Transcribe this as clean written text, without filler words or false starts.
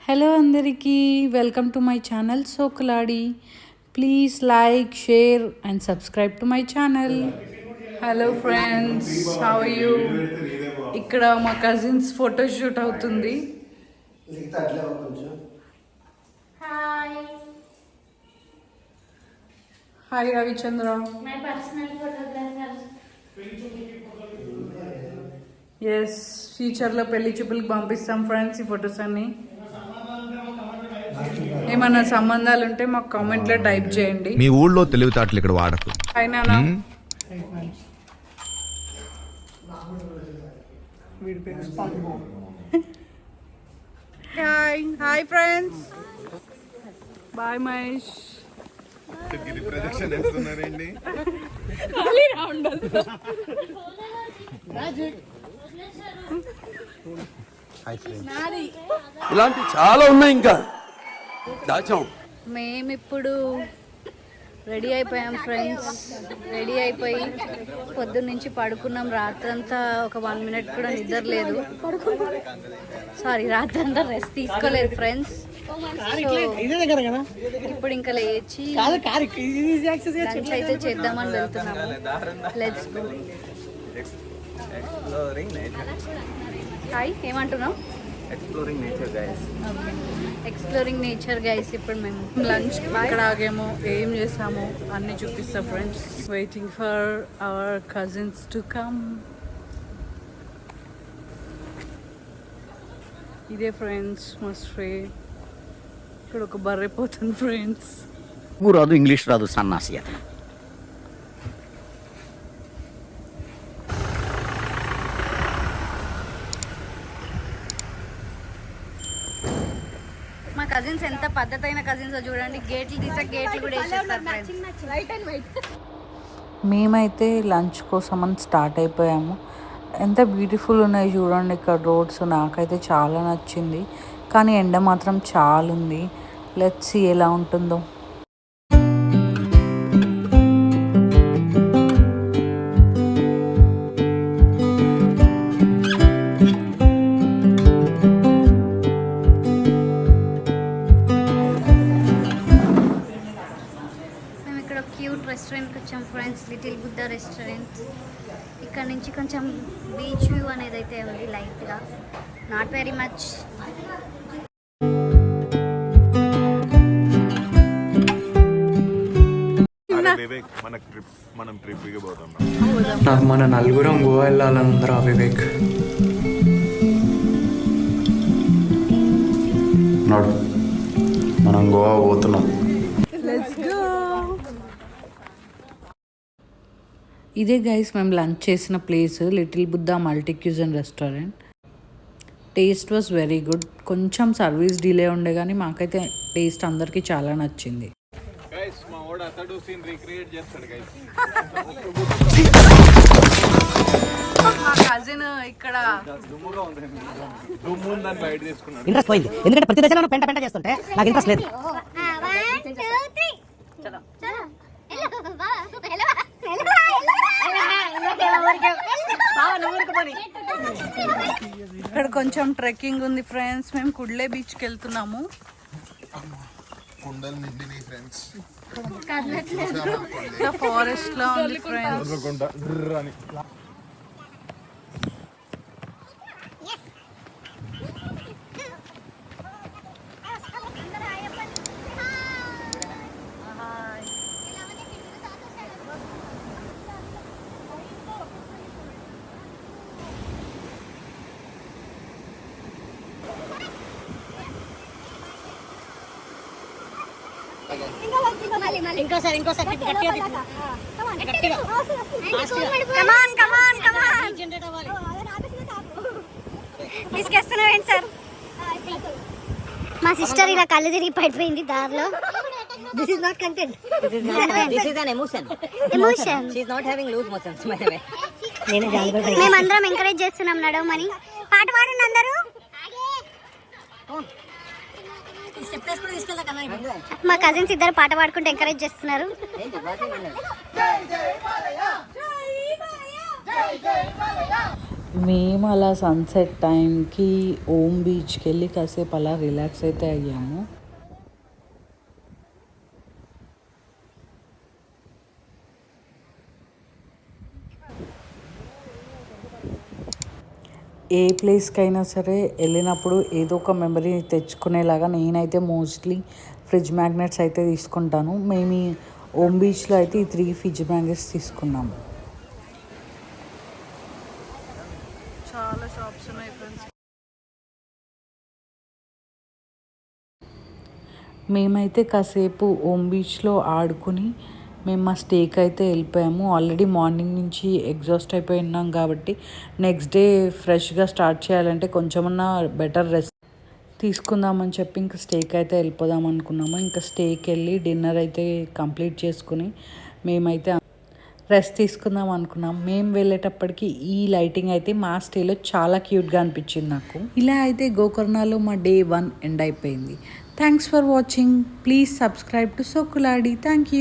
Hello అందరికీ welcome to my channel Sokaladi. Please like, share and subscribe to my channel. Hello friends, how are you? ఇక్కడ మా cousins photoshoot అవుతుంది. Hi Ravichandra. Yes, ఫ్యూచర్లో పెళ్లి చూపులకు పంపిస్తాం ఫ్రెండ్స్ ఈ ఫొటోస్ అన్ని. ఏమన్నా సంబంధాలు ఉంటే మాకు కామెంట్లో టైప్ చేయండి. మీ ఊళ్ళో తెలివితేటలు ఇక్కడ వాడకు. Hi hi friends, bye Mahesh. ఇలాంటి చాలా ఉన్నాయి ఇంకా దాచాం. మేమిప్పుడు రెడీ అయిపోయాం ఫ్రెండ్స్. రెడీ అయిపోయి పొద్దున్నుంచి పడుకున్నాం. రాత్రంతా ఒక 1 మినిట్ కూడా నిద్ర లేదు. రాత్రంతా రెస్ట్ తీసుకోలేదు ఫ్రెండ్స్. ఇప్పుడు ఇంకా లేచి లంచ్ అయితే చేద్దామని వెళ్తున్నాము. Let's go. హాయ్, ఏమంటున్నావు? Exploring nature guys. Okay, exploring nature guys. ఇప్పుడు మేము లంచ్ ఇక్కడ ఆగాము, ఏం చేసాము అన్నీ చూపిస్తా friends. Waiting for hour cousins to come. ఇదే ఫ్రెండ్స్ మా స్ట్రీట్. ఇక్కడ ఒక బర్రె పోతుంది ఫ్రెండ్స్. రాదు, ఇంగ్లీష్ రాదు, సన్నాసి. మా కజిన్స్ ఎంత పద్ధతైన కజిన్స్ చూడండి. గేట్లు తీసా, గేట్లు కూడా వేసేస్తారు ఫ్రెండ్స్. మేమైతే లంచ్ కోసం అని స్టార్ట్ అయిపోయాము. ఎంత బ్యూటిఫుల్ ఉన్నాయి చూడండి ఇక్కడ రోడ్స్. నాకైతే చాలా నచ్చింది, కానీ ఎండ మాత్రం చాలా ఉంది. లెట్స్ సీ ఎలా ఉంటుందో. రెస్టారెంట్కి వచ్చాం ఫ్రెండ్స్, లిటిల్ బుద్ధా రెస్టారెంట్. ఇక్కడ నుంచి కొంచెం బీచ్ వ్యూ అనేది అయితే ఉంది లైట్గా, నాట్ వెరీ మచ్. నాకు మన నలుగురం గోవా వెళ్ళాలని ఉందిరా వివేక్. నాడు మనం గోవా పోతున్నాం. ఇదే గైస్ మేము లంచ్ చేసిన place, little Buddha multi cuisine restaurant. Taste was very good. కొంచెం సర్వీస్ డిలే ఉండే కానీ మాకైతే టేస్ట్ అందరికీ చాలా నచ్చింది. మా కజిన్ ఇక్కడ ఇంట్రెస్ట్ పోయింది, ఎందుకంటే ప్రతి దశలో పెంట పెంట చేస్తుంటే నాకు ఇంట్రెస్ట్ లేదు. ఇక్కడ కొంచెం ట్రెక్కింగ్ ఉంది ఫ్రెండ్స్. మేము కుడ్లే బీచ్కి వెళ్తున్నాము. ఫారెస్ట్ లో ఉంది ఫ్రెండ్స్. ఇంకోసారి మా సిస్టర్ ఇలా కళ్ళు తిరిగి పడిపోయింది దారిలో. This is not content, this is an emotion. She is not having loose motions by the way. మేమందరం ఎంకరేజ్ చేస్తున్నాం నడవమని. పాట పాడండి అందరూ. మా కజిన్స్ ఇద్దరు పాట పాడుకుంటూ ఎంకరేజ్ చేస్తున్నారు. మేము అలా సన్సెట్ టైంకి ఓమ్ బీచ్కి వెళ్ళి కాసేపు అలా రిలాక్స్ అయితే అయ్యాము. ఏ ప్లేస్కైనా సరే వెళ్ళినప్పుడు ఏదో ఒక మెమరీ తెచ్చుకునేలాగా నేనైతే మోస్ట్లీ ఫ్రిడ్జ్ మ్యాగ్నెట్స్ అయితే తీసుకుంటాను. మేము ఈ ఓమ్ బీచ్లో అయితే ఈ 3 ఫ్రిడ్జ్ మ్యాగ్నెట్స్ తీసుకున్నాము. చాలా షాప్స్ ఉన్నాయి ఫ్రెండ్స్. మేమైతే కాసేపు ఓమ్ బీచ్లో ఆడుకుని మేము మా స్టేకి అయితే వెళ్ళిపోయాము. ఆల్రెడీ మార్నింగ్ నుంచి ఎగ్జాస్ట్ అయిపోయి ఉన్నాం కాబట్టి నెక్స్ట్ డే ఫ్రెష్గా స్టార్ట్ చేయాలంటే కొంచెమన్నా బెటర్ రెస్ట్ తీసుకుందామని చెప్పి ఇంకా స్టేకి అయితే వెళ్ళిపోదాం అనుకున్నాము. ఇంకా స్టేకి వెళ్ళి డిన్నర్ అయితే కంప్లీట్ చేసుకుని మేమైతే రెస్ట్ తీసుకుందాం అనుకున్నాం. మేము వెళ్ళేటప్పటికి ఈ లైటింగ్ అయితే మా స్టేలో చాలా క్యూట్గా అనిపించింది నాకు. ఇలా అయితే గోకర్ణలో మా డే 1 ఎండ్ అయిపోయింది. Thanks for watching. Please subscribe to Sokuladi. Thank you.